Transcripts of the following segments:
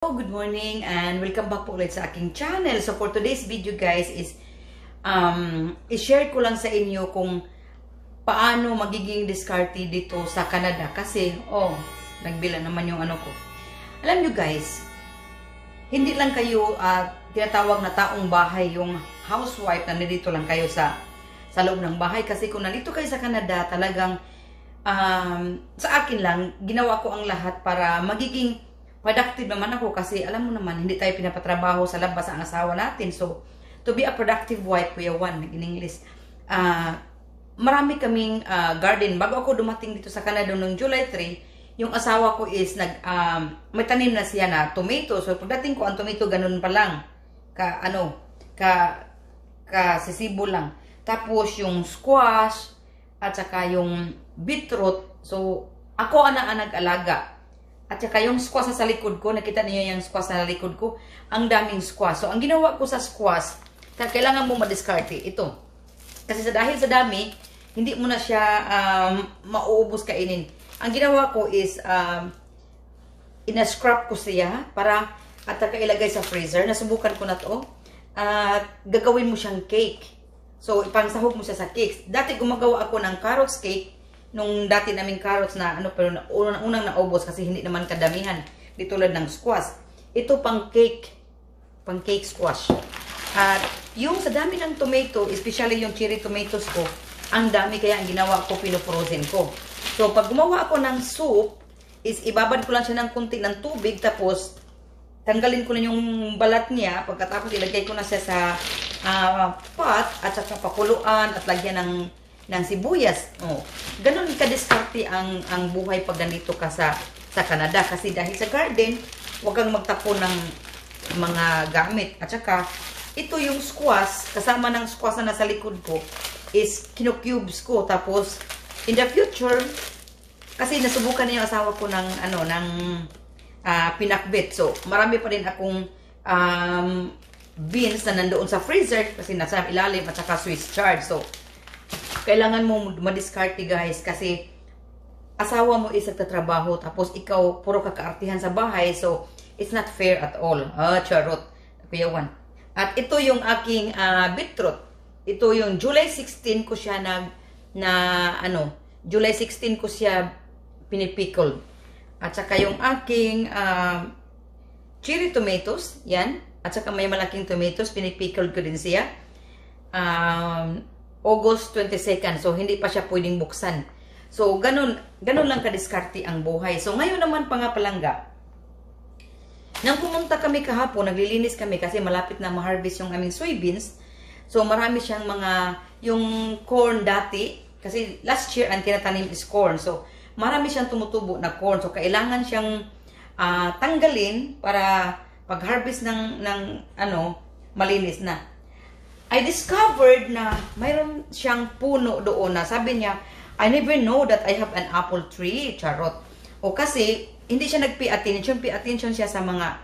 Good morning and welcome back po ulit sa aking channel. So for today's video guys is i-share ko lang sa inyo kung paano magiging diskarte dito sa Canada kasi nagbilang naman yung ano ko. Alam nyo guys, hindi lang kayo tinatawag na taong bahay, yung housewife na nandito lang kayo sa loob ng bahay kasi kung nandito kayo sa Canada talagang sa akin lang ginawa ko ang lahat para magiging productive naman ako kasi alam mo naman, hindi tayo pinapatrabaho sa labas ang asawa natin. So, to be a productive wife, Kuya Juan, in English, marami kaming garden. Bago ako dumating dito sa Canada noong July 3, yung asawa ko is may tanim na siya na tomato. So, pagdating ko, ang tomato ganun pa lang. Sisibo lang. Tapos, yung squash, at saka yung beetroot. So, ako ang nag-alaga. At saka yung squash sa likod ko, nakita niyo yung squash sa likod ko, ang daming squash. So, ang ginawa ko sa squash, kailangan mo madiskarte ito. Kasi dahil sa dami, hindi mo na siya mauubos kainin. Ang ginawa ko is, ina-scrap ko siya para at saka ilagay sa freezer. Nasubukan ko na to. At gagawin mo siyang cake. So, ipangsahog mo siya sa cakes. Dati gumagawa ako ng carrots cake. Nung dati naming carrots na pero unang naubos kasi hindi naman kadamihan. Di tulad ng squash. Ito pang cake squash. At yung sa dami ng tomato, especially yung cherry tomatoes ko, ang dami kaya ang ginawa ko, pinofrozen ko. So pag gumawa ako ng soup, is ibabad ko lang siya ng kunti ng tubig, tapos tanggalin ko na yung balat niya, pagkatapos ilagay ko na siya sa pot, at saka pakuluan, at lagyan ng sibuyas. Ganon kadiskarte ang buhay pag ganito ka sa Canada. Kasi dahil sa garden, huwag kang magtapon ng mga gamit. At saka, ito yung squash, kasama ng squash na nasa likod ko, is kinocubes ko. Tapos, in the future, kasi nasubukan niya yung asawa ko ng pinakbet. So, marami pa rin akong beans na nandoon sa freezer kasi nasa ilalim at saka Swiss chard. So, kailangan mo madiskarte guys kasi asawa mo is nagtatrabaho tapos ikaw puro kakaartihan sa bahay, so it's not fair at all. Charot, Kuya Juan. At ito yung aking beetroot. Ito yung July 16 ko siya July 16 ko siya pinipickled. At saka yung aking cherry tomatoes, yan. At saka may malaking tomatoes, pinipickled ko din siya. August 22nd. So, hindi pa siya pwedeng buksan. So, ganun lang kadiskarte ang buhay. So, ngayon naman pa nga palangga. Nang pumunta kami kahapon, naglilinis kami kasi malapit na ma-harvest yung aming soybeans. So, marami siyang yung corn dati. Kasi last year, ang tinatanim is corn. So, marami siyang tumutubo na corn. So, kailangan siyang tanggalin para pag-harvest ng malinis na. I discovered na mayroon siyang puno doon na sabi niya, I never know that I have an apple tree, charot. O kasi, hindi siya nag-pay attention siya sa mga,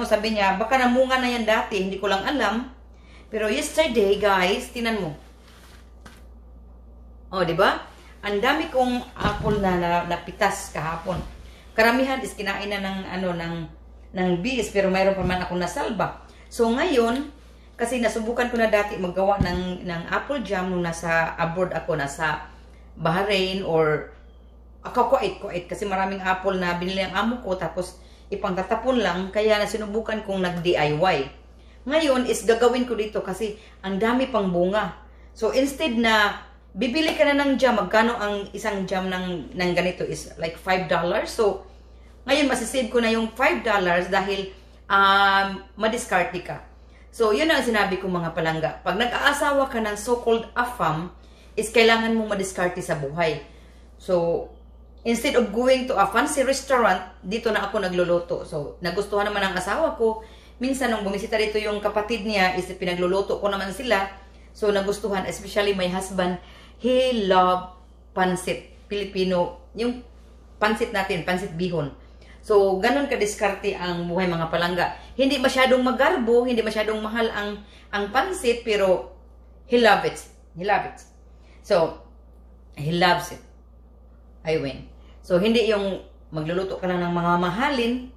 sabi niya, baka namunga na yan dati, hindi ko lang alam. Pero yesterday, guys, tinan mo. Diba? Ang dami kong apple na napitas kahapon. Karamihan is kinain na ng bees, pero mayroon pa man akong nasalba. So, ngayon, kasi nasubukan ko na dati maggawa ng apple jam nung nasa abroad ako, nasa Bahrain or Kuwait kasi maraming apple na binili ang amo ko tapos ipangtatapon lang, kaya nasinubukan kong nag-DIY. Ngayon is gagawin ko dito kasi ang dami pang bunga. So instead na bibili ka na ng jam, magkano ang isang jam ng ganito is like $5. So ngayon masisave ko na yung $5 dahil madiskarte ka. So, yun ang sinabi ko mga palangga. Pag nag-aasawa ka ng so-called AFAM, is kailangan mong madiskarte sa buhay. So, instead of going to a fancy restaurant, dito na ako nagluluto. So, nagustuhan naman ang asawa ko. Minsan, nung bumisita dito yung kapatid niya, is pinagluluto ko naman sila. So, nagustuhan, especially my husband, he love pansit. Filipino, yung pansit natin, pansit bihon. So, ganun kadiskarte ang buhay mga palangga. Hindi masyadong magarbo, hindi masyadong mahal ang pansit, pero he loves it. He loves it. So, he loves it. I win. So, hindi yung magluluto ka lang ng mga mahalin,